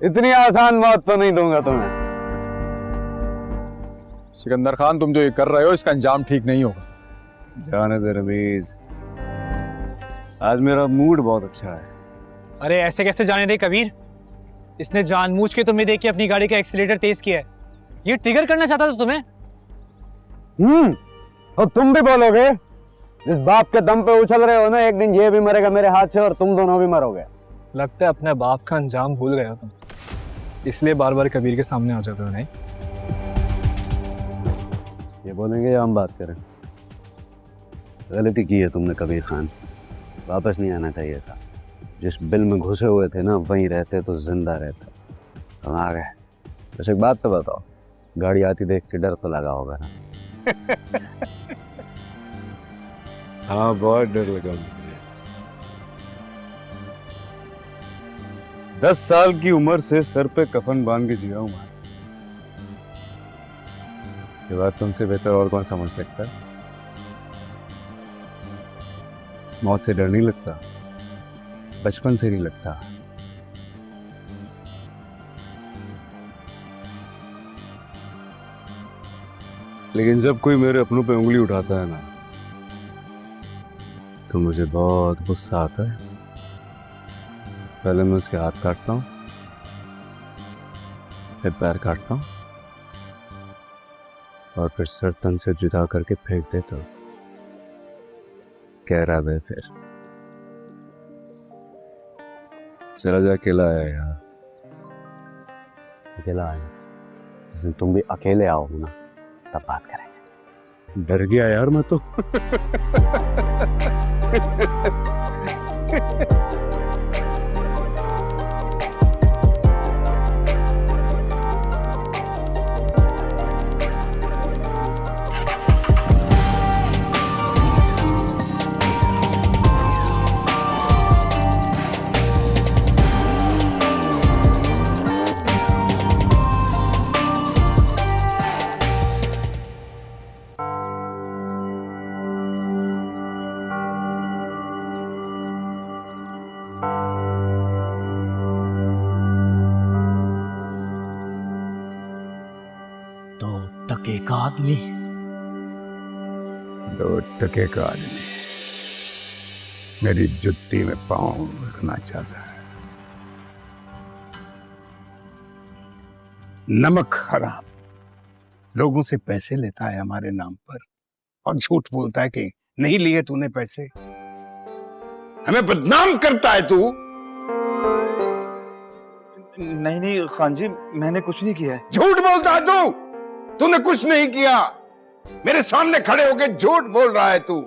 इतनी आसान मौत तो नहीं दूंगा तुम्हें। सिकंदर खान, तुम जो ये कर रहे हो इसका अंजाम ठीक नहीं होगा। जाने दे रमीज, आज मेरा मूड बहुत अच्छा है। अरे ऐसे कैसे जाने दे कबीर? इसने जानबूझ के तुम्हें देख के अपनी गाड़ी का एक्सीलेटर तेज किया है। ये ट्रिगर करना चाहता था तुम्हें। और तुम भी बोलोगे? जिस बाप के दम पे उछल रहे हो ना, एक दिन ये भी मरेगा मेरे हाथ से और तुम दोनों भी मरोगे। लगता है अपने बाप का अंजाम भूल गया तुम, इसलिए बार बार कबीर के सामने आ जाते हो। नहीं, ये बोलेंगे या हम बात करें? गलती की है तुमने कबीर खान, वापस नहीं आना चाहिए था। जिस बिल में घुसे हुए थे ना, वहीं रहते तो जिंदा रहते। हम आ गए। बस एक बात तो बताओ, गाड़ी आती देख के डर तो लगा होगा ना? हाँ, बहुत डर लगा मुझे। 10 साल की उम्र से सर पे कफन बांध के जिया हूं मैं। ये बात तुमसे बेहतर और कौन समझ सकता है? मौत से डर नहीं लगता, बचपन से नहीं लगता। लेकिन जब कोई मेरे अपनों पे उंगली उठाता है ना, तो मुझे बहुत गुस्सा आता है। पहले मैं उसके हाथ काटता हूँ, फिर पैर काटता हूँ और फिर सर तन से जुदा करके फेंक देता हूँ। कह रहा है फिर चला जा, अकेला आया यार। अकेला आया? जिस दिन तुम भी अकेले आओ ना, तब बात करेंगे। डर गया यार मैं तो। टके का आदमी, 2 टके का आदमी मेरी जुत्ती में पांव रखना चाहता है। नमक हराम लोगों से पैसे लेता है हमारे नाम पर और झूठ बोलता है कि नहीं लिए तूने पैसे। हमें बदनाम करता है तू। नहीं नहीं खान जी, मैंने कुछ नहीं किया है। झूठ बोलता है तू। तूने कुछ नहीं किया। मेरे सामने खड़े होकर झूठ बोल रहा है तू।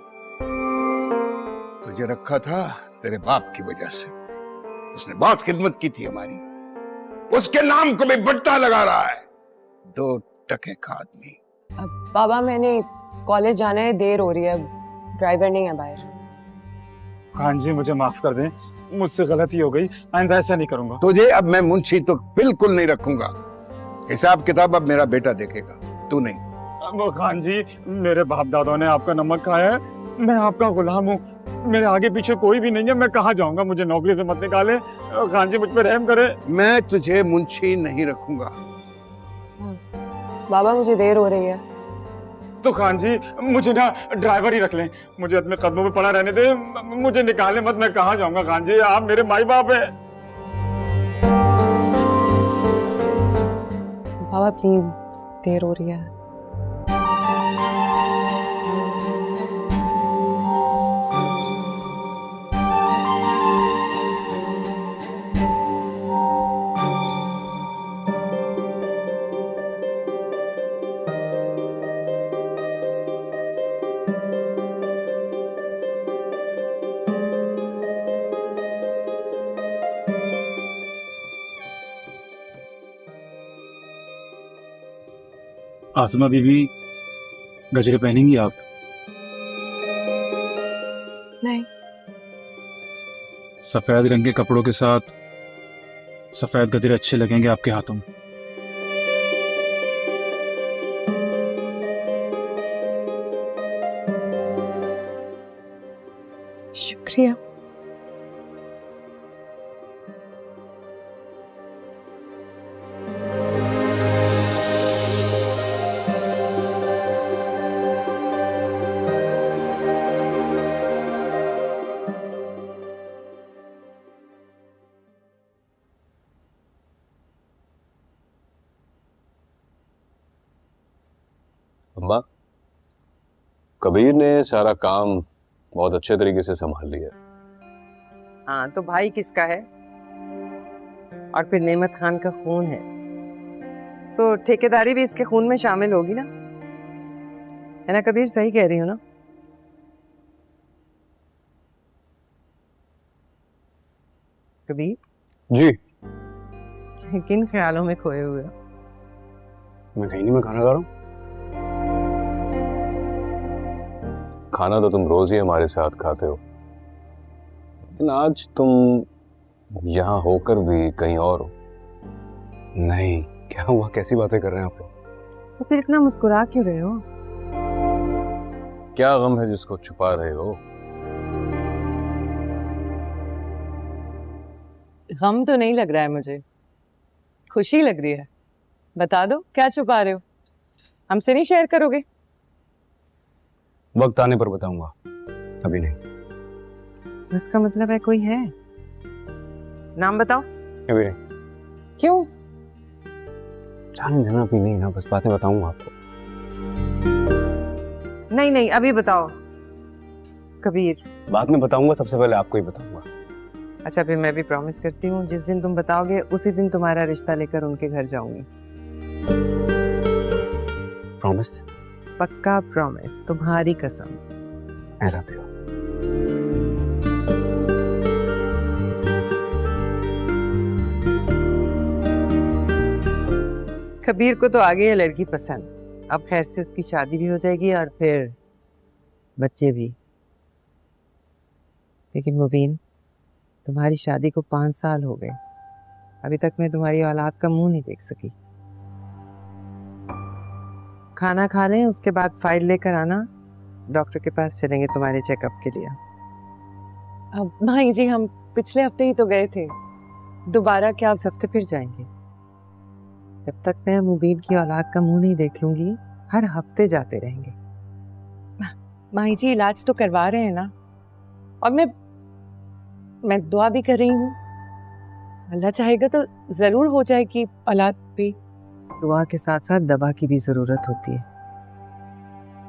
तुझे रखा था तेरे बाप की वजह से। उसने बहुत खिदमत की थी हमारी। उसके नाम को भी बट्टा लगा रहा है। 2 टके का आदमी। बाबा, मैंने कॉलेज जाना है, देर हो रही है, ड्राइवर नहीं है बाहर। खान जी मुझे माफ कर दें, मुझसे गलती हो गई, आइंदा ऐसा नहीं करूंगा। तुझे अब मैं मुंशी तो बिल्कुल नहीं रखूंगा। हिसाब किताब अब मेरा बेटा देखेगा, तू नहीं। अब खान जी, मेरे बाप दादों ने आपका नमक खाया है, मैं आपका गुलाम हूँ, मेरे आगे पीछे कोई भी नहीं है, मैं कहाँ जाऊंगा? मुझे नौकरी से मत निकाले खान जी, मुझ पर रहम करे। मैं तुझे मुंशी नहीं रखूंगा। बाबा, मुझे देर हो रही है। तो खान जी मुझे ना ड्राइवर ही रख लें, मुझे अपने कदमों पे पड़ा रहने दे, मुझे निकाले मत, मैं कहाँ जाऊंगा? खान जी आप मेरे माई बाप है। बाबा प्लीज, देर हो रही है। आसमा बीबी, गजरे पहनेंगी आप? नहीं। सफेद रंग के कपड़ों के साथ सफेद गजरे अच्छे लगेंगे आपके हाथों में। शुक्रिया। अम्मा, कबीर ने सारा काम बहुत अच्छे तरीके से संभाल लिया। हाँ, तो भाई किसका है? और फिर नेमत खान का खून है, सो ठेकेदारी भी इसके खून में शामिल होगी ना, है ना कबीर? सही कह रही हो ना? कबीर जी। किन ख्यालों में खोए हुए हो? मैं कहीं नहीं, मैं खाना खा रहा हूँ। खाना तो तुम रोज ही हमारे साथ खाते हो, लेकिन आज तुम यहाँ होकर भी कहीं और हो। नहीं, क्या हुआ? कैसी बातें कर रहे हैं आप लोग? तो फिर इतना मुस्कुरा क्यों रहे हो? क्या गम है जिसको छुपा रहे हो? गम तो नहीं लग रहा है मुझे, खुशी लग रही है। बता दो, क्या छुपा रहे हो? हमसे नहीं शेयर करोगे? वक्त आने पर बताऊंगा, अभी नहीं। उसका मतलब है कोई है? नाम बताओ। अभी नहीं। क्यों? जाने देना, अभी नहीं ना, बस बातें बताऊंगा आपको। नहीं नहीं, अभी बताओ कबीर। बाद में बताऊंगा, सबसे पहले आपको ही बताऊंगा। अच्छा, फिर मैं भी प्रॉमिस करती हूँ, जिस दिन तुम बताओगे उसी दिन तुम्हारा रिश्ता लेकर उनके घर जाऊंगी। प्रॉमिस? पक्का प्रॉमिस, तुम्हारी कसम। I love you। कबीर को तो आगे ये लड़की पसंद, अब खैर से उसकी शादी भी हो जाएगी और फिर बच्चे भी। लेकिन मुबीन, तुम्हारी शादी को 5 साल हो गए, अभी तक मैं तुम्हारी औलाद का मुंह नहीं देख सकी। खाना खा लें, उसके बाद फाइल लेकर आना, डॉक्टर के पास चलेंगे तुम्हारे चेकअप के लिए। अब भाई जी, हम पिछले हफ्ते ही तो गए थे, दोबारा क्या इस हफ्ते फिर जाएंगे? जब तक मैं मुबीन की औलाद का मुंह नहीं देख लूंगी, हर हफ्ते जाते रहेंगे। माही जी, इलाज तो करवा रहे हैं ना, और मैं दुआ भी कर रही हूँ, अल्लाह चाहेगा तो जरूर हो जाएगी औलाद भी। दुआ के साथ साथ दवा की भी जरूरत होती है,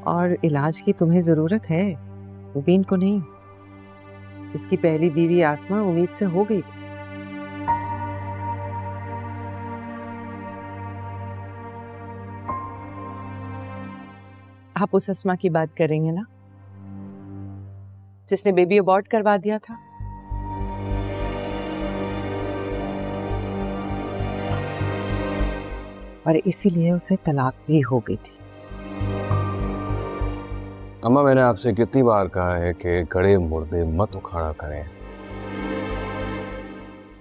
और इलाज की तुम्हें जरूरत है, मुबीन को नहीं। इसकी पहली बीवी आसमा उम्मीद से हो गई थी। आप उस अस्मा की बात कर रही हैं ना, जिसने बेबी अबॉर्ट करवा दिया था? और इसीलिए उसे तलाक भी हो गई थी। अम्मा, मैंने आपसे कितनी बार कहा है कि गड़े मुर्दे मत उखाड़ा करें,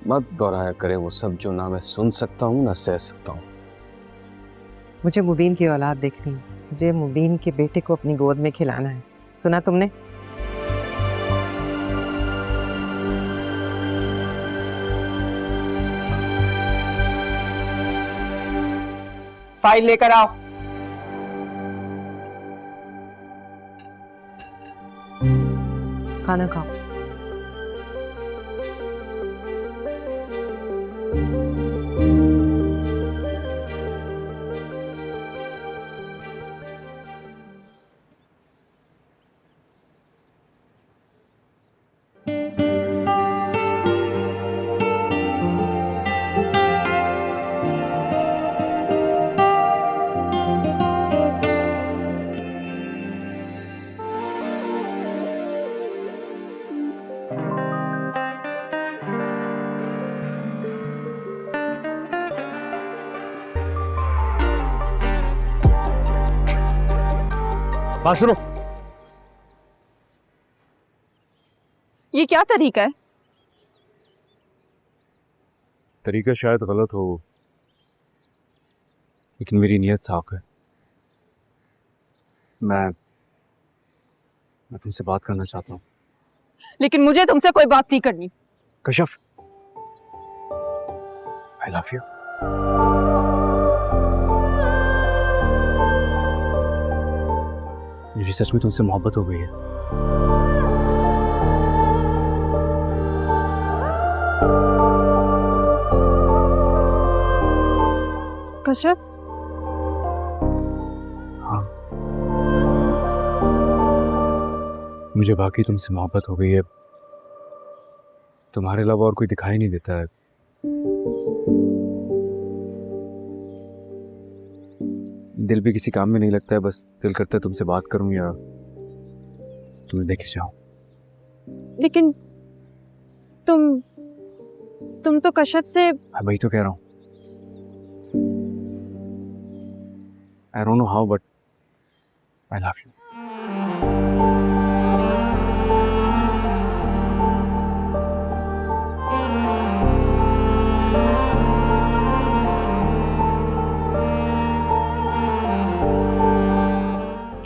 मत दोहराया करें वो सब जो ना मैं सुन सकता हूँ ना सह सकता हूँ। मुझे मुबीन की औलाद देखनी है, मुझे मुबीन के बेटे को अपनी गोद में खिलाना है। सुना तुमने? फाइल लेकर आओ। खाना खाओ। बात सुनो। ये क्या तरीका है? तरीका शायद गलत हो, लेकिन मेरी नीयत साफ है। मैं तुमसे बात करना चाहता हूँ। लेकिन मुझे तुमसे कोई बात नहीं करनी। Kashaf, I love you। मुझे सच में तुमसे मोहब्बत हो गई है। कशफ, हाँ। मुझे वाकई तुमसे मोहब्बत हो गई है। तुम्हारे अलावा और कोई दिखाई नहीं देता है। दिल भी किसी काम में नहीं लगता है, बस दिल करता है तुमसे बात करूं या तुम्हें देखे जाऊं। लेकिन तुम तो कश्यप से। मैं वही तो कह रहा हूं। I don't know how but I love you.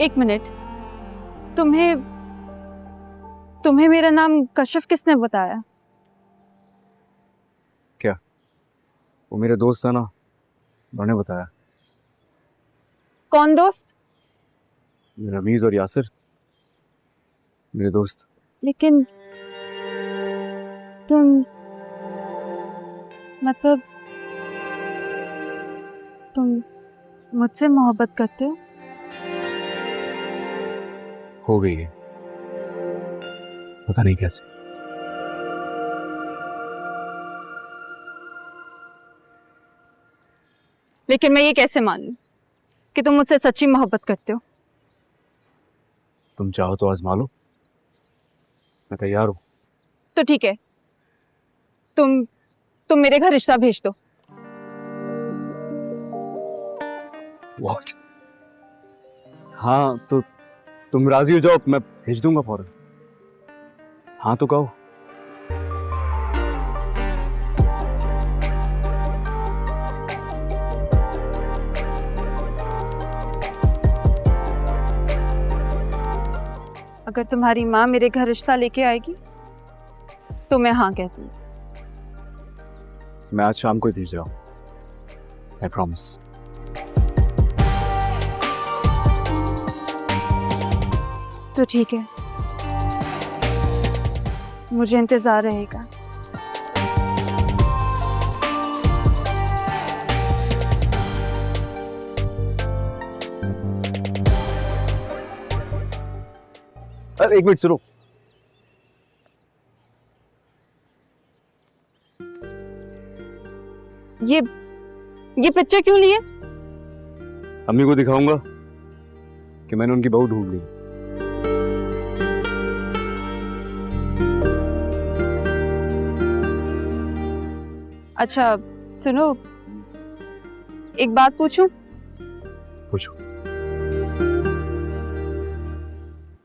एक मिनट, तुम्हें मेरा नाम कश्यप किसने बताया? क्या? वो मेरे दोस्त था ना, उन्होंने बताया। कौन दोस्त? रमीज और यासिर, मेरे दोस्त। लेकिन तुम मतलब तुम मुझसे मोहब्बत करते हो गई है, पता नहीं कैसे। लेकिन मैं ये कैसे मान लूं कि तुम मुझसे सच्ची मोहब्बत करते हो? तुम चाहो तो आजमा लो, मैं तैयार हूं। तो ठीक है, तुम मेरे घर रिश्ता भेज दो। What? हाँ तो तुम राजी हो जाओ, मैं भेज दूंगा फौरन। हाँ तो कहो। अगर तुम्हारी माँ मेरे घर रिश्ता लेके आएगी तो मैं हाँ कह दूंगी। मैं आज शाम को ही भेज रहा हूँ, आई प्रॉमिस। तो ठीक है, मुझे इंतजार रहेगा। अरे एक मिनट सुनो। ये पिक्चर क्यों लिए? अम्मी को दिखाऊंगा कि मैंने उनकी बहू ढूंढ ली। अच्छा सुनो, एक बात पूछूं? पूछो।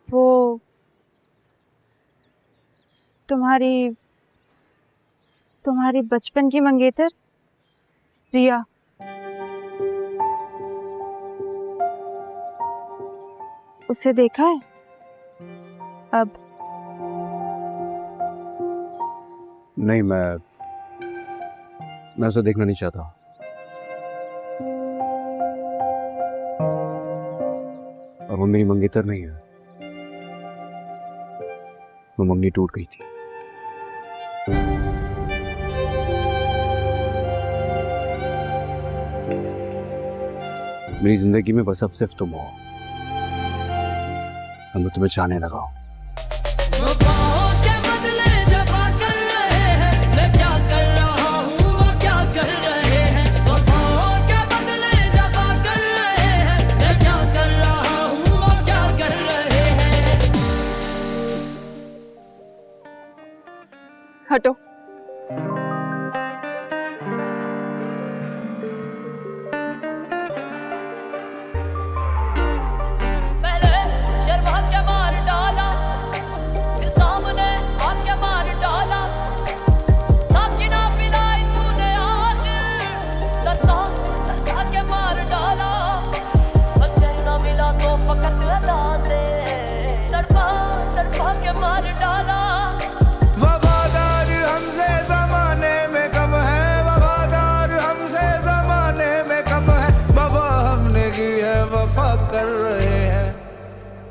वो तुम्हारी बचपन की मंगेतर रिया, उसे देखा है? अब नहीं, मैं उसे देखना नहीं चाहता। और वो मेरी मंगेतर नहीं है, वो मंगनी टूट गई थी। मेरी जिंदगी में बस अब सिर्फ तुम हो, और मैं तुम्हें चाहने लगा हूं। हटो। पहले शर्मा के मार डाला, फिर सामने आके मार डाला। साकी ना पिलाई तूने आखिर, तरसा के मार डाला। बच्चन ना मिला तो फकत अदा से तड़पा के मार डाला।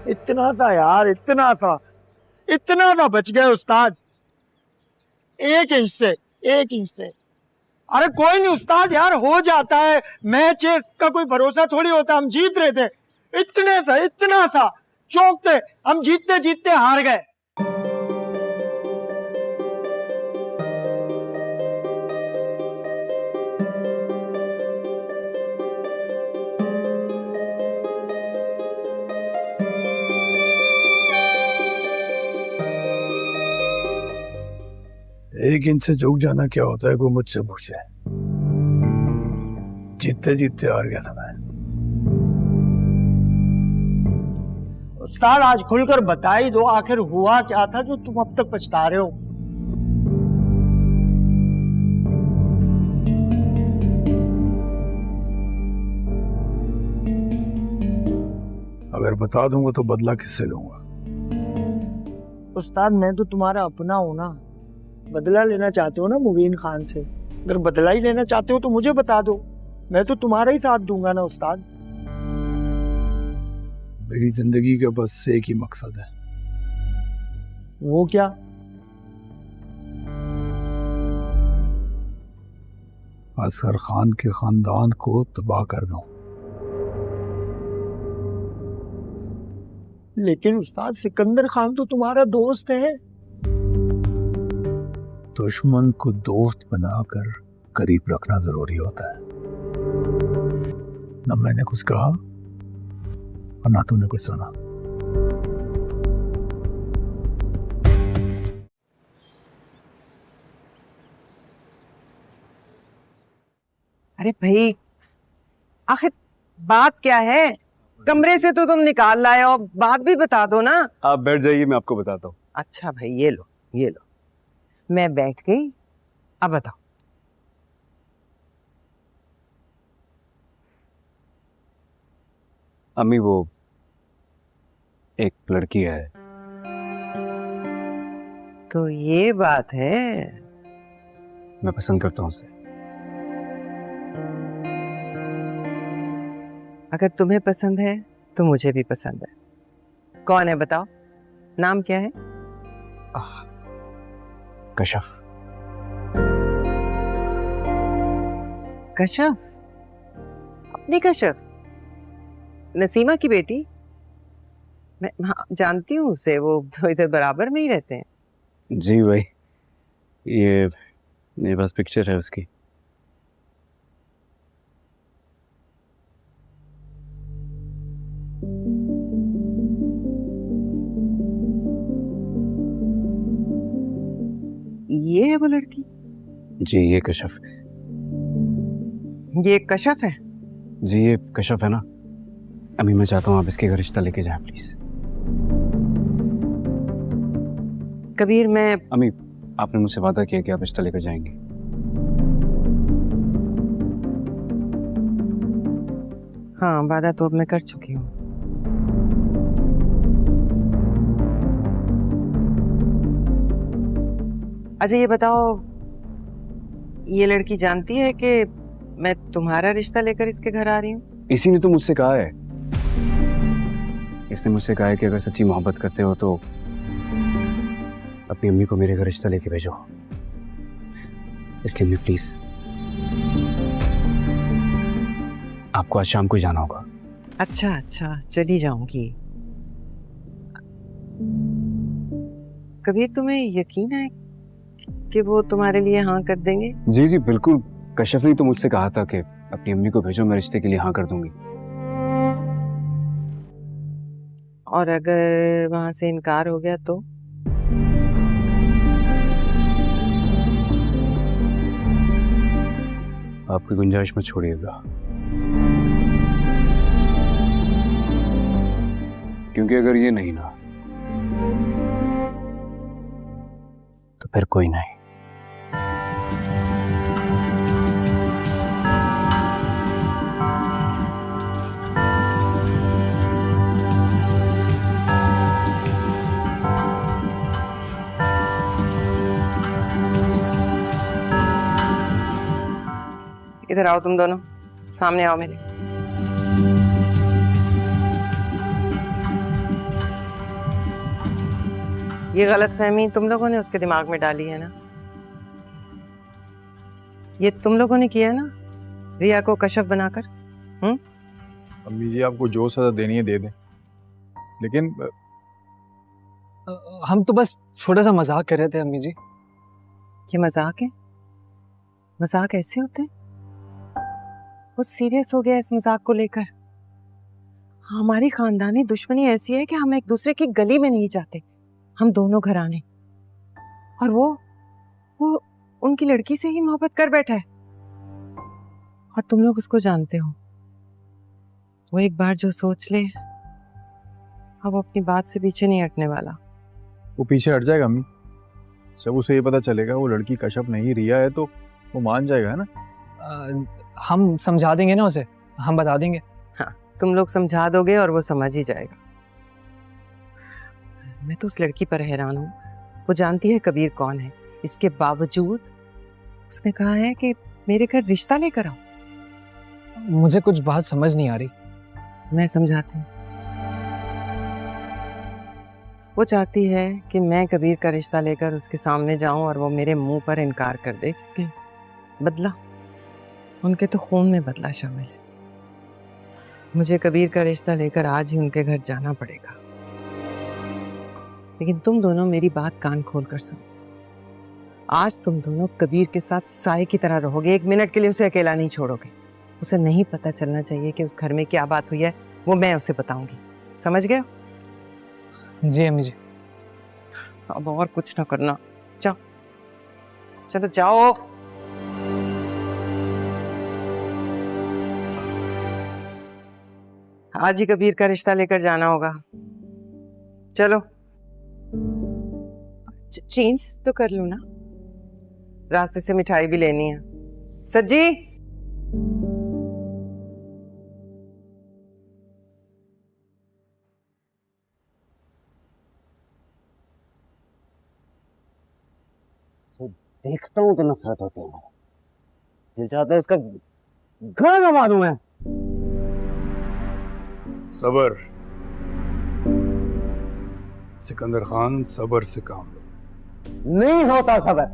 इतना था यार, इतना था बच गए उस्ताद, 1 इंच से। अरे कोई नहीं उस्ताद यार, हो जाता है। मैच का कोई भरोसा थोड़ी होता, हम जीत रहे थे। इतना सा चौंक थे, हम जीतते जीतते हार गए। एक इनसे चूक जाना क्या होता है, कोई मुझसे पूछे। जीतते जीतते हार गया था मैं। उस्ताद आज खुलकर बता ही दो, आखिर हुआ क्या था जो तुम अब तक पछता रहे हो? अगर बता दूंगा तो बदला किससे लूंगा? उस्ताद मैं तो तुम्हारा अपना हूं ना। बदला लेना चाहते हो ना मुबीन खान से? अगर बदला ही लेना चाहते हो तो मुझे बता दो, मैं तो तुम्हारा ही साथ दूंगा ना उस्ताद। मेरी जिंदगी का बस एक ही मकसद है। वो क्या? असगर खान के खानदान को तबाह कर दूं। लेकिन उस्ताद सिकंदर खान तो तुम्हारा दोस्त है। दुश्मन को दोस्त बनाकर करीब रखना जरूरी होता है। न मैंने कुछ कहा और ना तूने कुछ सुना। अरे भाई, आखिर बात क्या है? कमरे से तो तुम निकाल लाए हो, बात भी बता दो ना। आप बैठ जाइए, मैं आपको बताता हूँ। अच्छा भाई, ये लो ये लो। मैं बैठ गई, अब बताओ। अम्मी, वो एक लड़की है। तो ये बात है। मैं पसंद करता हूँ उसे। अगर तुम्हें पसंद है तो मुझे भी पसंद है। कौन है बताओ, नाम क्या है? कशफ। कशफ? अपनी कशफ? नसीमा की बेटी? मैं हाँ, जानती हूँ उसे, वो तो इधर बराबर में ही रहते हैं। जी भाई, ये मेरे पास पिक्चर है उसकी। ये है वो लड़की? जी, ये कशफ है। ये कशफ है? जी, ये कशफ है ना। अम्मी, मैं चाहता हूँ आप इसके घर रिश्ता लेके जाएं प्लीज। कबीर, मैं अम्मी, आपने मुझसे वादा किया कि आप रिश्ता लेकर जाएंगे। हाँ, वादा तो अब मैं कर चुकी हूँ। अच्छा ये बताओ, ये लड़की जानती है कि मैं तुम्हारा रिश्ता लेकर इसके घर आ रही हूँ? इसी ने तो मुझसे कहा है। इसने मुझसे कहा है कि अगर सच्ची मोहब्बत करते हो तो अपनी अम्मी को मेरे घर रिश्ता लेके भेजो। इसलिए अम्मी प्लीज, आपको आज शाम को ही जाना होगा। अच्छा अच्छा, चली जाऊंगी। कबीर, तुम्हें यकीन है कि वो तुम्हारे लिए हाँ कर देंगे? जी जी बिल्कुल। कशफ ने तो मुझसे कहा था कि अपनी अम्मी को भेजो, मैं रिश्ते के लिए हाँ कर दूंगी। और अगर वहां से इनकार हो गया तो? आपकी गुंजाइश मत छोड़िएगा, क्योंकि अगर ये नहीं ना तो फिर कोई नहीं। इधर आओ तुम दोनों, सामने आओ मेरे। ये गलतफहमी तुम लोगों ने उसके दिमाग में डाली है ना? ये तुम लोगों ने किया है ना, रिया को कशफ बनाकर? अम्मी जी, आपको जो सजा देनी है दे दें। लेकिन हम तो बस छोटा सा मजाक कर रहे थे अम्मी जी। ये मजाक है? मजाक ऐसे होते हैं? वो सीरियस हो गया इस मजाक को लेकर। हमारी खानदानी दुश्मनी ऐसी है कि हम एक दूसरे की गली में नहीं जाते, हम दोनों घराने। और वो उनकी लड़की से ही मोहब्बत कर बैठा है, और तुम लोग उसको जानते हो। वो एक बार जो सोच ले, अब वो अपनी बात से पीछे नहीं हटने वाला। वो पीछे हट जाएगा अम्मी। जब उसे ये पता चलेगा वो लड़की कश्यप नहीं रिया है तो वो मान जाएगा, है ना? हम समझा देंगे ना उसे, हम बता देंगे। हाँ, तुम लोग समझा दोगे और वो समझ ही जाएगा। मैं तो उस लड़की पर हैरान हूँ। वो जानती है कबीर कौन है, इसके बावजूद उसने कहा है कि मेरे घर रिश्ता लेकर आओ। मुझे कुछ बात समझ नहीं आ रही। मैं समझाती हूँ। वो चाहती है कि मैं कबीर का रिश्ता लेकर उसके सामने जाऊं और वो मेरे मुंह पर इनकार कर दे, क्योंकि बदला, उनके तो खून में बदला शामिल है। मुझे कबीर का रिश्ता लेकर आज ही उनके घर जाना पड़ेगा। लेकिन तुम दोनों मेरी बात कान खोल कर सुनो। आज तुम दोनों कबीर के साथ साए की तरह रहोगे, 1 मिनट के लिए उसे अकेला नहीं छोड़ोगे। उसे नहीं पता चलना चाहिए कि उस घर में क्या बात हुई है, वो मैं उसे बताऊंगी। समझ गए? जी अम्मी जी। अब और कुछ ना करना, जाओ, चलो जाओ। आज ही कबीर का रिश्ता लेकर जाना होगा। चलो, चेंज तो कर लूं ना, रास्ते से मिठाई भी लेनी है। सज्जी, देखता हूँ तो नफरत होती है मुझे। दिल चाहता है इसका घर दबा दूं मैं। सबर सिकंदर खान, सबर से काम लो। नहीं होता सबर।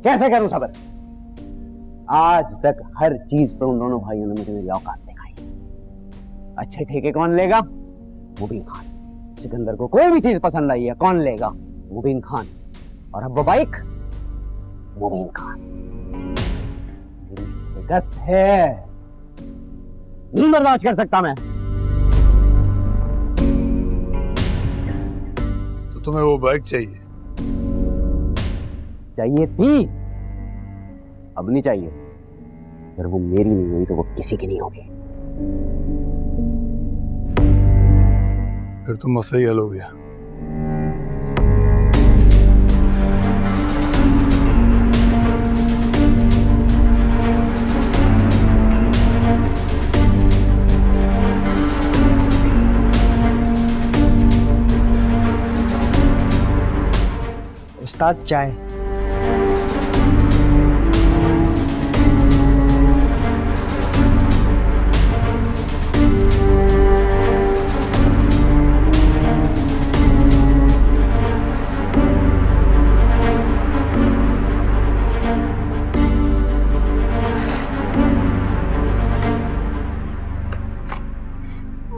कैसे करूं सबर? आज तक हर चीज पे उन दोनों भाइयों ने मुझे मेरी औकात दिखाई। अच्छे ठेके कौन लेगा? मुबीन खान। सिकंदर को कोई भी चीज पसंद आई है, कौन लेगा? मुबीन खान। और अब वो बाइक, मुबीन खान। शिकस्त है, नहीं बर्दाश्त कर सकता मैं। तो तुम्हें वो बाइक चाहिए? चाहिए थी, अब नहीं चाहिए। अगर वो मेरी नहीं हुई तो वो किसी की नहीं होगी। फिर तो मसला ही हल हो गया। उस्ताद चाय।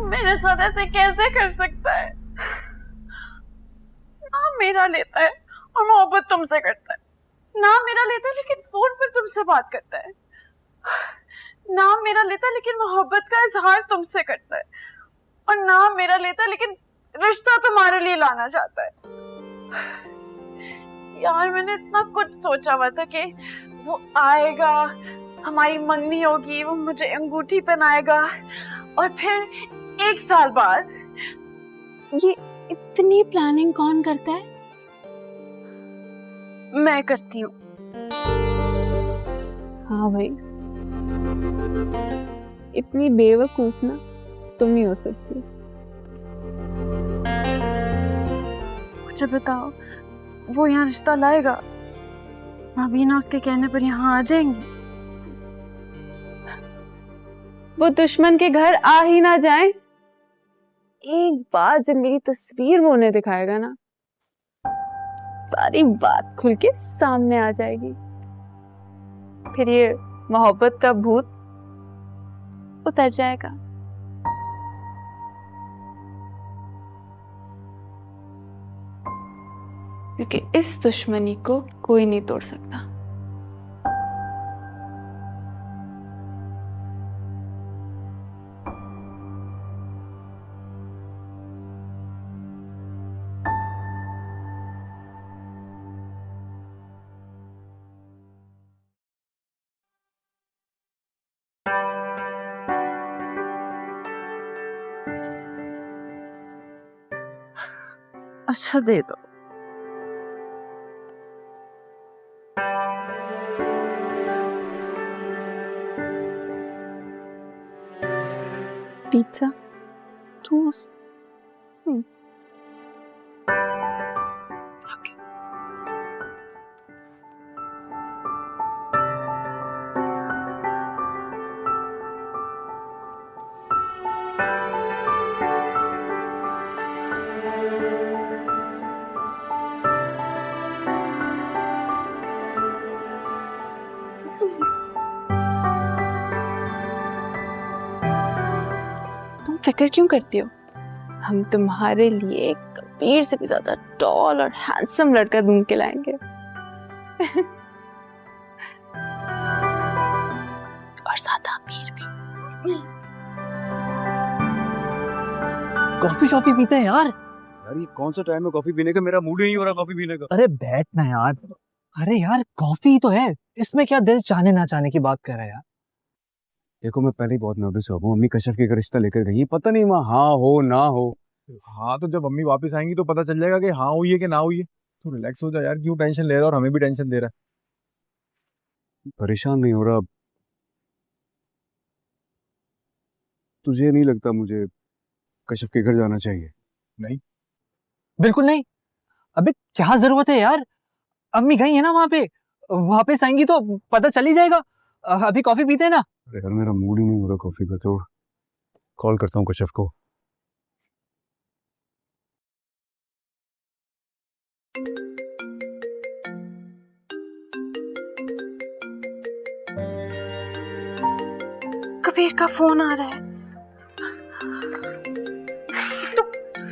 मेरे साथ ऐसे कैसे कर सकता है? नाम मेरा लेता है और मोहब्बत तुमसे करता है। नाम मेरा लेता है लेकिन फोन पर तुमसे बात करता है। नाम मेरा लेता है लेकिन मोहब्बत का इजहार तुमसे करता है। और नाम मेरा लेता है लेकिन रिश्ता तुम्हारे लिए लाना चाहता है। यार मैंने इतना कुछ सोचा हुआ था कि वो आएगा, हमारी मंगनी होगी, वो मुझे अंगूठी पहनाएगा और फिर 1 साल बाद। ये इतनी प्लानिंग कौन करता है? मैं करती हूँ। हाँ भाई, इतनी बेवकूफ ना तुम ही हो सकती। मुझे बताओ, वो यहाँ रिश्ता लाएगा? भाभी ना उसके कहने पर यहाँ आ जाएंगी? वो दुश्मन के घर आ ही ना जाए। एक बार जब मेरी तस्वीर वो उन्हें दिखाएगा ना, सारी बात खुल के सामने आ जाएगी। फिर ये मोहब्बत का भूत उतर जाएगा। क्योंकि इस दुश्मनी को कोई नहीं तोड़ सकता। अच्छा दे दो। Pizza, toast. तुम फिक्र क्यों करती हो? हम तुम्हारे लिए कबीर से भी ज्यादा टॉल और हैंडसम लड़का ढूंढ के लाएंगे। और ज्यादा अमीर भी। कॉफी शॉफी पीते हैं यार। यार ये कौन सा टाइम है कॉफी पीने का? मेरा मूड ही नहीं हो रहा कॉफी पीने का। अरे बैठ ना यार। अरे यार कॉफी ही तो है, इसमें क्या दिल चाहने ना चाहने की बात कर रहा है यार। देखो मैं पहले ही बहुत नर्वस हुआ हूँ। मम्मी कश्यप के रिश्ता लेकर गई, पता नहीं वहाँ हाँ हो ना हो। हाँ तो जब मम्मी वापस आएंगी तो पता चल जाएगा कि हाँ हुई है कि ना हुई है। तो रिलैक्स हो जा यार, क्यों टेंशन ले रहा है और हमें भी टेंशन दे रहा है। परेशान नहीं हो रहा। तुझे नहीं लगता मुझे कश्यप के घर जाना चाहिए? नहीं बिल्कुल नहीं। अबे क्या जरूरत है यार, अम्मी गई है ना वहां पे, वापस आएंगी तो पता चल ही जाएगा। अभी कॉफी पीते हैं ना। अरे यार मेरा मूड ही नहीं हो रहा कॉफी का, तो कॉल करता हूँ कश्यप को। कबीर का फोन आ रहा है। तो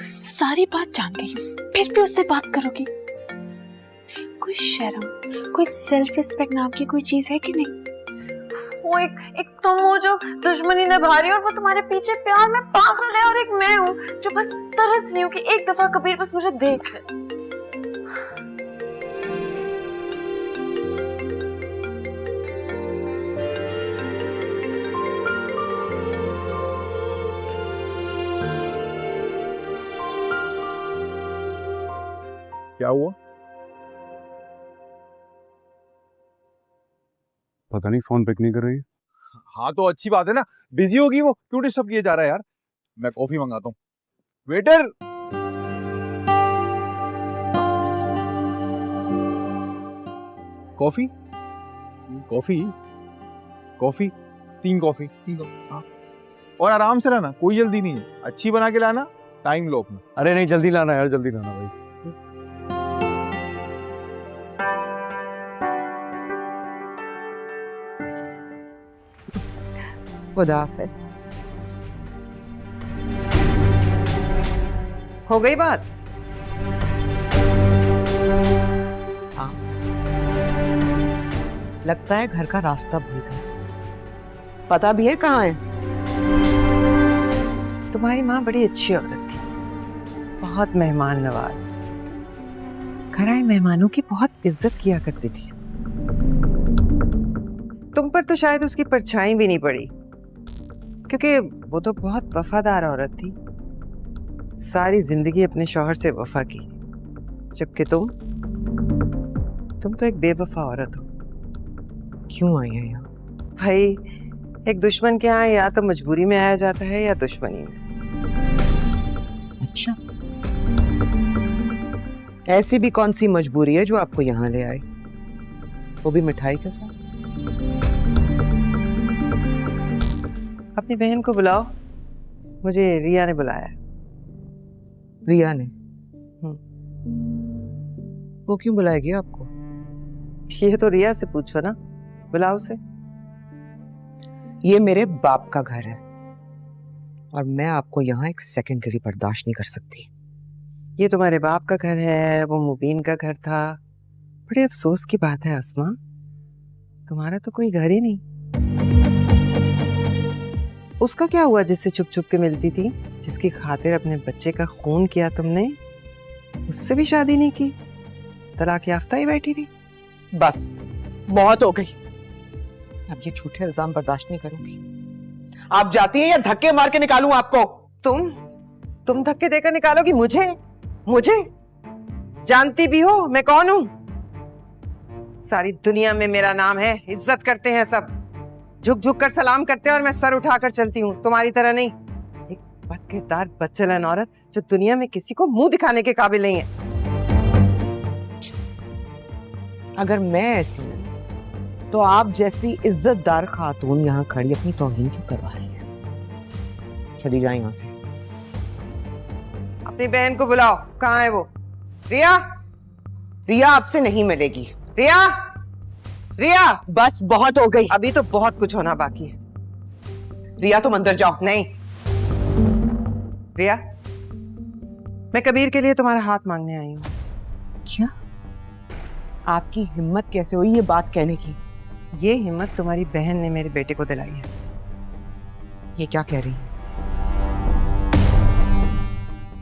सारी बात जान गई हूँ, फिर भी उससे बात करोगी? कोई शर्म, कोई सेल्फ रिस्पेक्ट नाम की कोई चीज है कि नहीं? वो एक तुम हो जो दुश्मनी निभा रही हो और वो तुम्हारे पीछे प्यार में पागल है, और एक मैं हूँ जो बस तरस रही हूँ कि एक दफा कबीर बस मुझे देख ले। क्या हुआ? पता नहीं फोन पिक नहीं कर रही। हाँ तो अच्छी बात है ना, बिजी होगी वो, क्यों डिस्टर्ब किया जा रहा है यार। मैं कॉफी मंगाता हूँ। Waiter, coffee coffee coffee 3 coffee. हाँ और आराम से लाना, कोई जल्दी नहीं है, अच्छी बना के लाना, टाइम लो अपना। अरे नहीं जल्दी लाना यार, जल्दी लाना भाई। खुदा हाफिज। हो गई बात? हाँ लगता है घर का रास्ता भूल गए। पता भी है कहाँ है? तुम्हारी माँ बड़ी अच्छी औरत थी, बहुत मेहमान नवाज, घर आए मेहमानों की बहुत इज्जत किया करती थी। तुम पर तो शायद उसकी परछाई भी नहीं पड़ी, क्योंकि वो तो बहुत वफादार औरत थी, सारी जिंदगी अपने शौहर से वफा की, जबकि तुम तो एक बेवफा औरत हो। क्यों आई है यहाँ? भाई एक दुश्मन के यहाँ या तो मजबूरी में आया जाता है या दुश्मनी में। अच्छा ऐसी भी कौन सी मजबूरी है जो आपको यहाँ ले आई, वो भी मिठाई के साथ? अपनी बहन को बुलाओ, मुझे रिया ने बुलाया। रिया ने? वो क्यों बुलाएगी आपको? ये तो रिया से पूछो ना, बुलाओ उसे। ये मेरे बाप का घर है और मैं आपको यहाँ एक सेकंड के लिए बर्दाश्त नहीं कर सकती। ये तुम्हारे बाप का घर है, वो मुबीन का घर था। बड़े अफसोस की बात है अस्मा, तुम्हारा तो कोई घर ही नहीं। उसका क्या हुआ जिससे छुप छुप के मिलती थी, जिसकी खातिर अपने बच्चे का खून किया तुमने? उससे भी शादी नहीं की, तलाक याफ्ता ही बैठी रही। बस बहुत हो गई, अब ये झूठे इल्जाम बर्दाश्त नहीं करूंगी। आप जाती हैं या धक्के मार के निकालूं आपको? तुम धक्के देकर निकालोगी मुझे? जानती भी हो मैं कौन हूं? सारी दुनिया में मेरा नाम है, इज्जत करते हैं सब, झुक झुक कर सलाम करते हैं और मैं सर उठाकर चलती हूँ, तुम्हारी तरह नहीं। एक बदकिरदार बदचलन औरत जो दुनिया में किसी को मुंह दिखाने के काबिल नहीं है। अगर मैं ऐसी हूं तो आप जैसी इज्जतदार खातून यहाँ खड़ी अपनी तौहीन क्यों करवा रही है? चली जाए यहाँ से। अपनी बहन को बुलाओ, कहाँ है वो? रिया, रिया आपसे नहीं मिलेगी। रिया, रिया, बस बहुत हो गई। अभी तो बहुत कुछ होना बाकी है। रिया तुम अंदर जाओ। नहीं रिया, मैं कबीर के लिए तुम्हारा हाथ मांगने आई हूँ। क्या? आपकी हिम्मत कैसे हुई ये बात कहने की? ये हिम्मत तुम्हारी बहन ने मेरे बेटे को दिलाई है। ये क्या कह रही है?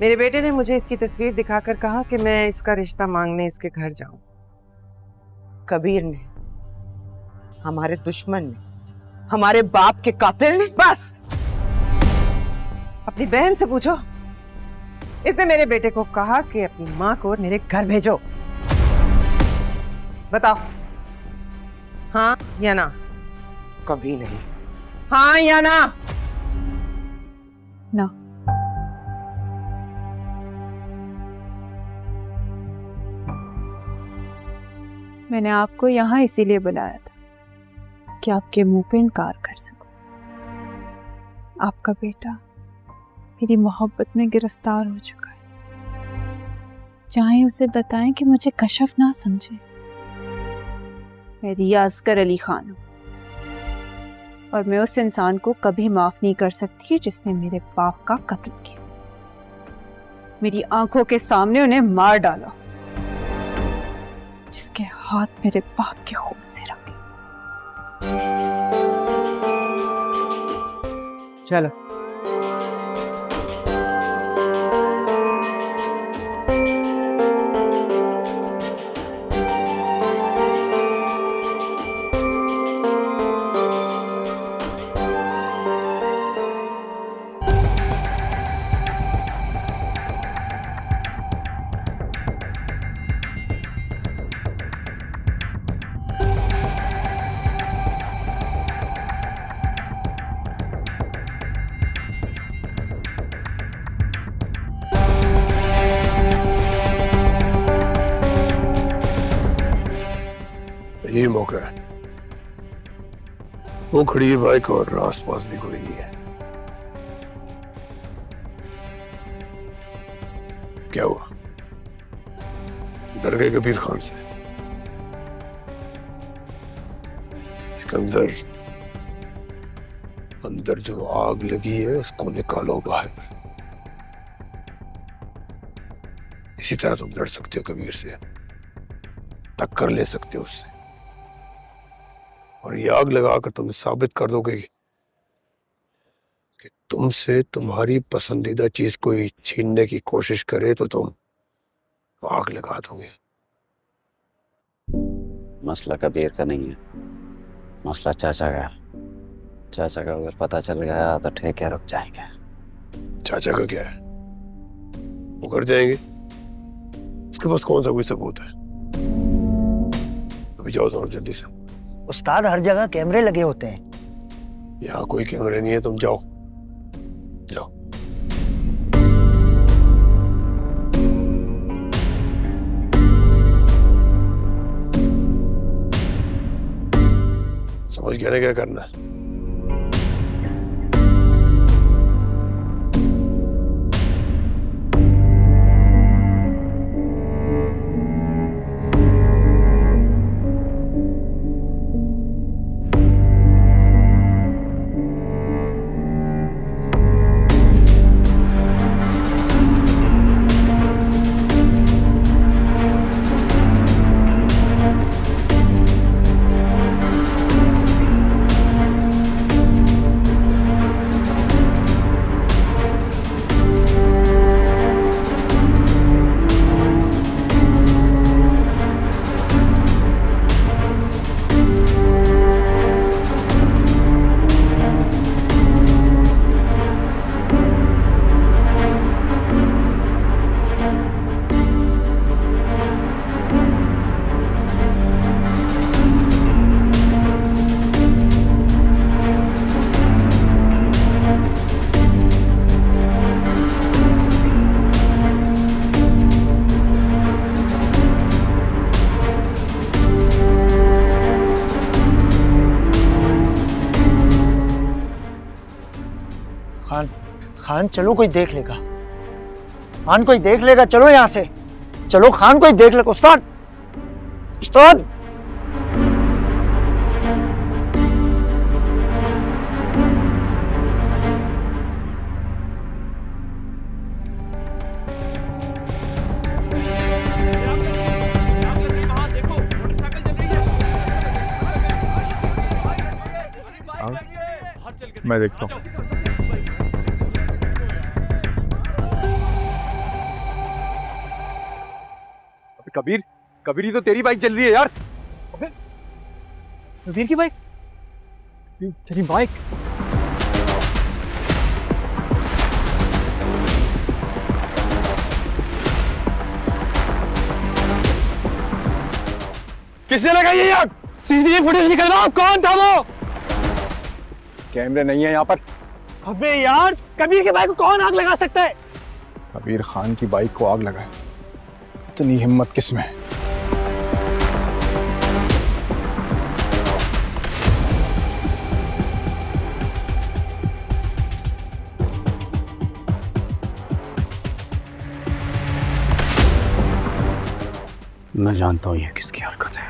मेरे बेटे ने मुझे इसकी तस्वीर दिखाकर कहा कि मैं इसका रिश्ता मांगने इसके घर जाऊं। कबीर ने, हमारे दुश्मन ने, हमारे बाप के कातिल ने? बस अपनी बहन से पूछो, इसने मेरे बेटे को कहा कि अपनी माँ को मेरे घर भेजो। बताओ, हाँ या ना? कभी नहीं। हाँ या ना? ना। मैंने आपको यहाँ इसीलिए बुलाया था कि आपके मुंह पे इनकार कर सकूं। आपका बेटा मेरी मोहब्बत में गिरफ्तार हो चुका है। चाहे उसे बताएं कि मुझे कशफ ना समझे। मैं रिया असगर अली खान हूं और मैं उस इंसान को कभी माफ नहीं कर सकती जिसने मेरे बाप का कत्ल किया, मेरी आंखों के सामने उन्हें मार डाला, जिसके हाथ मेरे बाप के खून से रंगे। चलो। यही मौका है। वो खड़ी है बाइक और आसपास भी कोई नहीं है। क्या हुआ? डर गए कबीर खान से? सिकंदर, अंदर जो आग लगी है उसको निकालो बाहर। इसी तरह तुम लड़ सकते हो कबीर से, टक्कर ले सकते हो उससे, और ये आग लगाकर तुम साबित कर दोगे कि तुमसे तुम्हारी पसंदीदा चीज कोई छीनने की कोशिश करे तो तुम आग लगा दोगे। मसला कबीर का नहीं है, मसला चाचा का। चाचा का अगर पता चल गया तो ठेके रुक जाएंगे। चाचा का क्या है? वो कर जाएंगे, उसके पास कौन सा कोई सबूत है? अभी जाओ दोनों जल्दी से। उस्ताद हर जगह कैमरे लगे होते हैं। यहाँ कोई कैमरे नहीं है, तुम जाओ जाओ। समझ गया ना क्या करना है? खान चलो, कोई देख लेगा। खान कोई देख लेगा, चलो यहाँ से। चलो खान कोई देख लेगा। उस्ताद, उस्ताद। मैं देखता हूँ। कबीर, कबीर, ये तो तेरी बाइक चल रही है यार। कबीर की बाइक? तेरी बाइक? किसने लगाई है आग? सीसीटीवी फुटेज निकल रहा, कौन था वो? कैमरे नहीं है यहाँ पर। अबे यार, कबीर की बाइक को कौन आग लगा सकता है? कबीर खान की बाइक को आग लगाए, इतनी हिम्मत किसमें है? मैं जानता हूँ ये किसकी हरकत है।